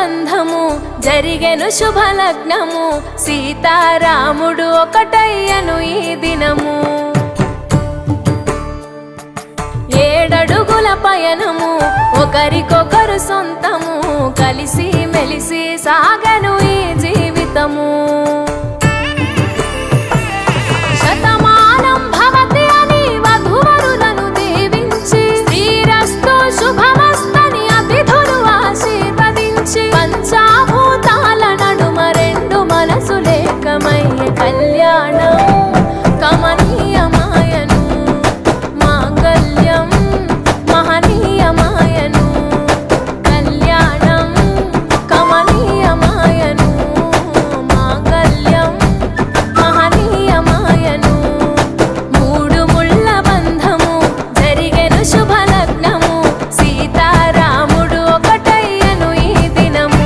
బంధము జరిగెను శుభలగ్నము సీతారాముడు ఒకటయ్యను ఈ దినము 7 అడుగుల పయనము ఒకరికొకరు సొంతము కలిసి మెలిసి సాగను ఈ జీవితము శతమానం భవతి అని వధూవరులను దీవించి శ్రీరస్తు శుభమస్తని అతిథులు ఆశీర్వదించి పంచాభూతాల నడుమ 2 మనసులేకమయ్యే కళ్యాణం కమనీయమాయను మాంగళ్యం మహనీయమాయను కళ్యాణం కమనీయమాయను మాంగళ్యం మహనీయమాయను 3 ముళ్ళ బంధము జరిగెను శుభలగ్నము సీతారాముడు ఒకటయ్యను ఈ దినము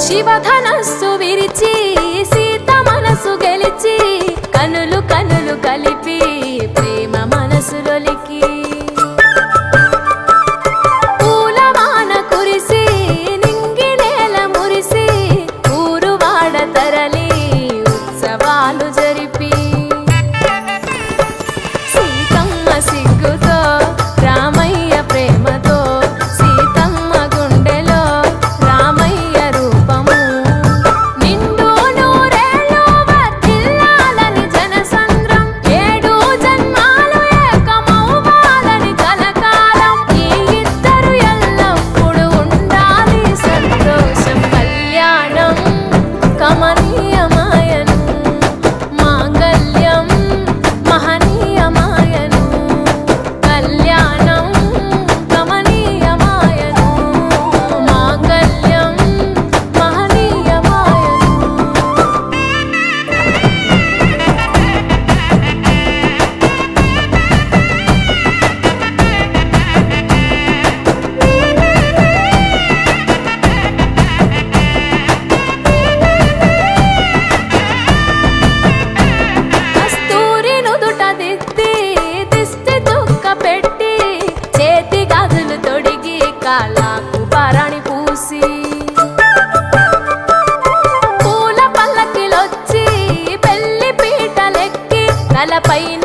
శివధనస్సు విరిచి సీత మనసు గెలిచి కనులు కనులు కలిపి ప్రేమ మనసులొలికి పూలవాన కురిసి నింగి నేల మురిసి ఊరువాడ తరలి ఉత్సవాలు జరిపి సీతమ్మ సిగ్గుతో రామయ్య ప్రేమతో సీతమ్మ గుండెలో రామయ్య రూపము నిండు నూరేళ్ళు వర్ధిల్లాలని జనసంద్రం 7 జన్మాలు ఏకమవ్వాలని కలకాలం ఈ ఇద్దరు ఎల్లప్పుడూ ఉండాలి సంతోషం కళ్యాణం కమనీయమాయను మాంగళ్యం మహనీయమాయను కళ్యాణం కమనీయమాయను మాంగళ్యం మహనీయమాయను కస్తూరి నుదుట దిద్ది దిష్టి చుక్క పెట్టి చేతి గాజులు తొడిగి కాళ్ళకు పారాణి పూసి పూల పల్లకిలొచ్చి పెళ్లి పీటలెక్కి తలపైన